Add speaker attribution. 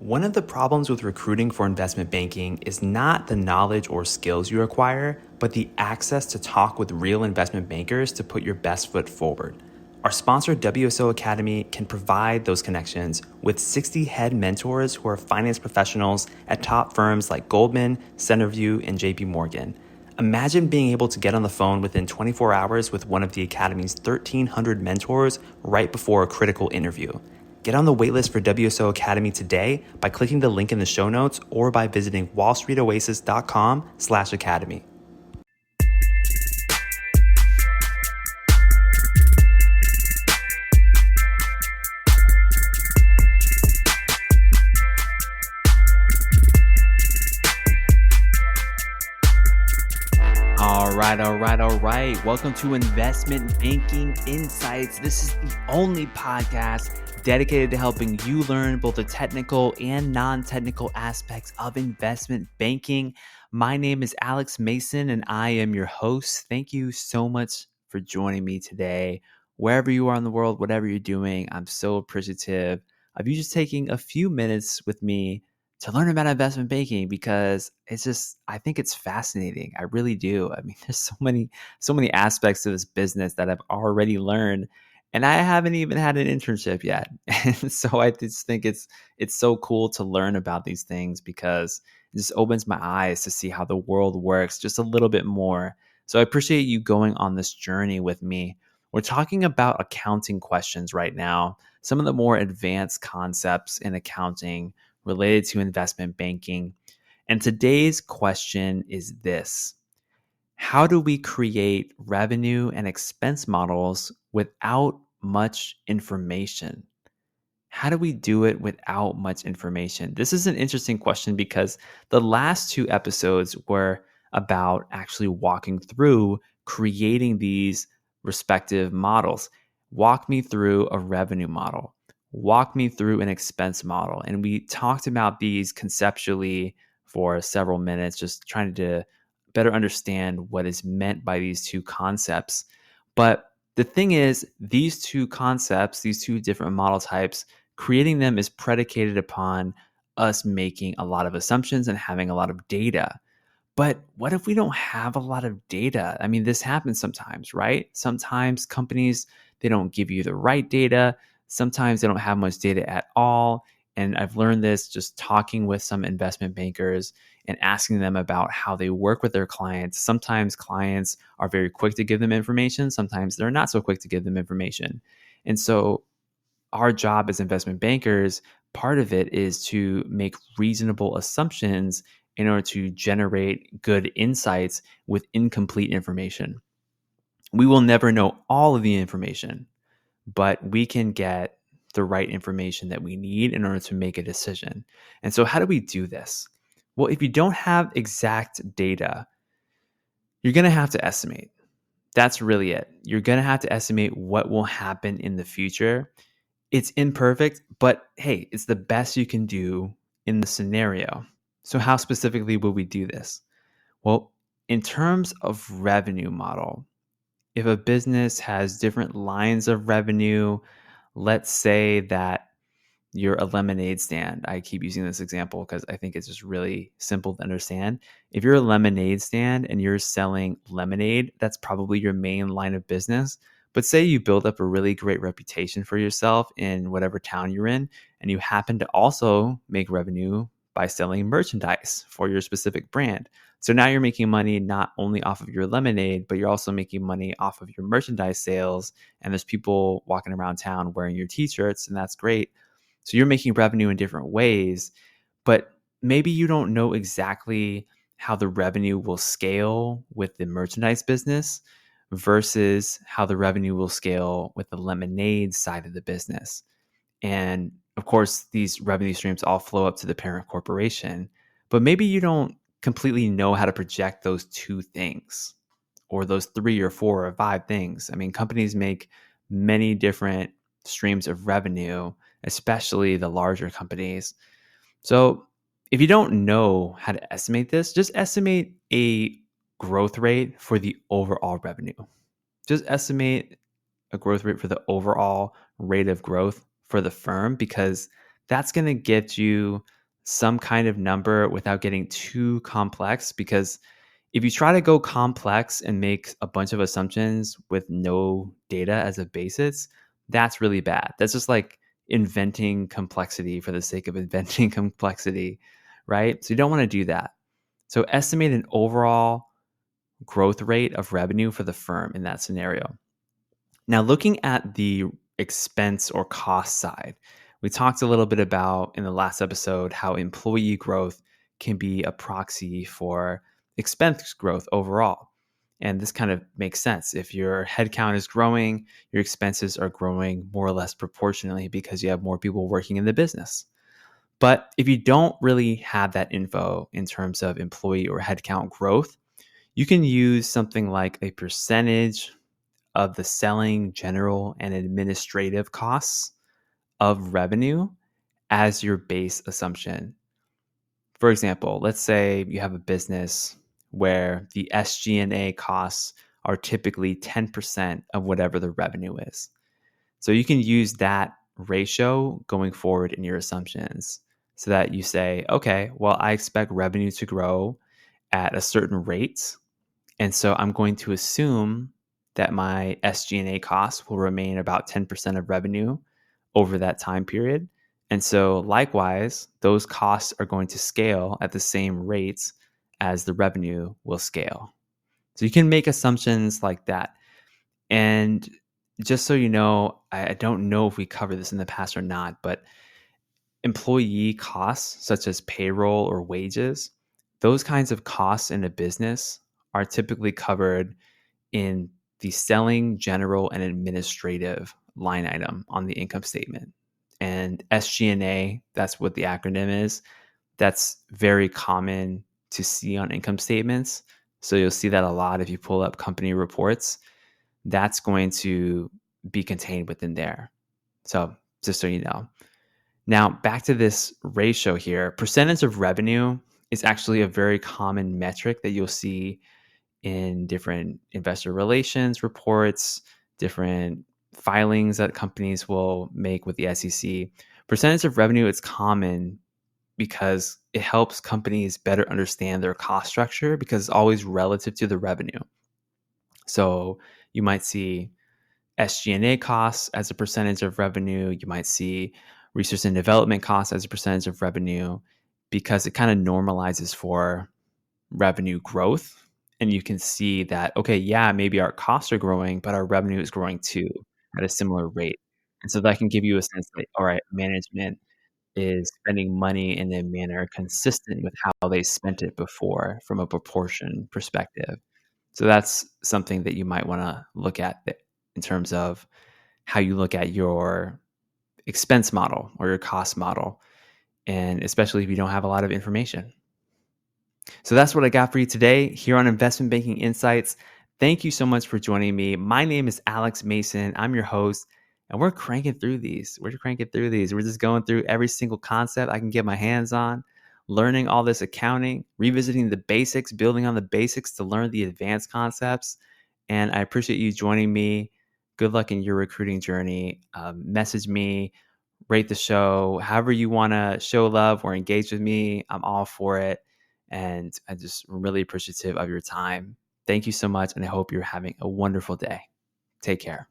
Speaker 1: One of the problems with recruiting for investment banking is not the knowledge or skills you acquire, but the access to talk with real investment bankers to put your best foot forward. Our sponsor, WSO Academy, can provide those connections with 60 head mentors who are finance professionals at top firms like Goldman, Centerview, and JP Morgan. Imagine being able to get on the phone within 24 hours with one of the Academy's 1,300 mentors right before a critical interview. Get on the waitlist for WSO Academy today by clicking the link in the show notes or by visiting wallstreetoasis.com/academy. All right. Welcome to Investment Banking Insights. This is the only podcast dedicated to helping you learn both the technical and non-technical aspects of investment banking. My name is Alex Mason, and I am your host. Thank you so much for joining me today. Wherever you are in the world, whatever you're doing, I'm so appreciative of you just taking a few minutes with me to learn about investment banking, because I think it's fascinating. I really do. I mean, there's so many aspects to this business that I've already learned, and I haven't even had an internship yet. And so I just think it's so cool to learn about these things, because it just opens my eyes to see how the world works just a little bit more. So I appreciate you going on this journey with me. We're talking about accounting questions right now, some of the more advanced concepts in accounting related to investment banking. And today's question is this: how do we create revenue and expense models without much information? How do we do it without much information? This is an interesting question, because the last two episodes were about actually walking through creating these respective models. Walk me through a revenue model. Walk me through an expense model. And we talked about these conceptually for several minutes, just trying to better understand what is meant by these two concepts. But the thing is, these two concepts, these two different model types, creating them is predicated upon us making a lot of assumptions and having a lot of data. But what if we don't have a lot of data? I mean, this happens sometimes, right? Sometimes companies, they don't give you the right data. Sometimes they don't have much data at all. And I've learned this just talking with some investment bankers and asking them about how they work with their clients. Sometimes clients are very quick to give them information. Sometimes they're not so quick to give them information. And so our job as investment bankers, part of it is to make reasonable assumptions in order to generate good insights with incomplete information. We will never know all of the information, but we can get the right information that we need in order to make a decision. And so how do we do this? Well, if you don't have exact data, you're going to have to estimate. That's really it. You're going to have to estimate what will happen in the future. It's imperfect, but hey, it's the best you can do in the scenario. So how specifically will we do this? Well, in terms of revenue model, if a business has different lines of revenue, let's say that you're a lemonade stand. I keep using this example because I think it's just really simple to understand. If you're a lemonade stand and you're selling lemonade, that's probably your main line of business. But say you build up a really great reputation for yourself in whatever town you're in, and you happen to also make revenue by selling merchandise for your specific brand. So now you're making money not only off of your lemonade, but you're also making money off of your merchandise sales. And there's people walking around town wearing your t-shirts, and that's great. So you're making revenue in different ways, but maybe you don't know exactly how the revenue will scale with the merchandise business versus how the revenue will scale with the lemonade side of the business. And of course, these revenue streams all flow up to the parent corporation, but maybe you don't completely know how to project those two things or those 3 or 4 or 5 things. I mean, companies make many different streams of revenue, especially the larger companies. So if you don't know how to estimate this, just estimate a growth rate for the overall revenue. Just estimate a growth rate for the overall rate of growth for the firm, because That's going to get you some kind of number without getting too complex, because if you try to go complex and make a bunch of assumptions with no data as a basis, that's really bad. That's just like inventing complexity for the sake of inventing complexity, right? So you don't want to do that. So estimate an overall growth rate of revenue for the firm in that scenario. Now, looking at the expense or cost side, we talked a little bit about in the last episode how employee growth can be a proxy for expense growth overall. And this kind of makes sense. If your headcount is growing, your expenses are growing more or less proportionally because you have more people working in the business. But if you don't really have that info in terms of employee or headcount growth, you can use something like a percentage of the selling, general, and administrative costs of revenue as your base assumption. For example, let's say you have a business where the SG&A costs are typically 10% of whatever the revenue is. So you can use that ratio going forward in your assumptions so that you say, okay, well, I expect revenue to grow at a certain rate. And so I'm going to assume that my SG&A costs will remain about 10% of revenue over that time period. And so likewise, those costs are going to scale at the same rates as the revenue will scale. So you can make assumptions like that. And just so you know, I don't know if we covered this in the past or not, but employee costs such as payroll or wages, those kinds of costs in a business are typically covered in the selling, general, and administrative line item on the income statement. And SG&A, that's what the acronym is. That's very common to see on income statements. So you'll see that a lot if you pull up company reports. That's going to be contained within there. So just so you know. Now, back to this ratio here, percentage of revenue is actually a very common metric that you'll see in different investor relations reports, different filings that companies will make with the SEC. Percentage of revenue is common because it helps companies better understand their cost structure because it's always relative to the revenue. So you might see SG&A costs as a percentage of revenue. You might see research and development costs as a percentage of revenue because it kind of normalizes for revenue growth. And you can see that, okay, yeah, maybe our costs are growing, but our revenue is growing too at a similar rate. And so that can give you a sense that, all right, management is spending money in a manner consistent with how they spent it before from a proportion perspective. So that's something that you might want to look at in terms of how you look at your expense model or your cost model, and especially if you don't have a lot of information. So that's what I got for you today here on Investment Banking Insights. Thank you so much for joining me. My name is Alex Mason. I'm your host, and we're cranking through these. We're just going through every single concept I can get my hands on, learning all this accounting, revisiting the basics, building on the basics to learn the advanced concepts. And I appreciate you joining me. Good luck in your recruiting journey. Message me, rate the show, however you want to show love or engage with me. I'm all for it. And I'm just really appreciative of your time. Thank you so much. And I hope you're having a wonderful day. Take care.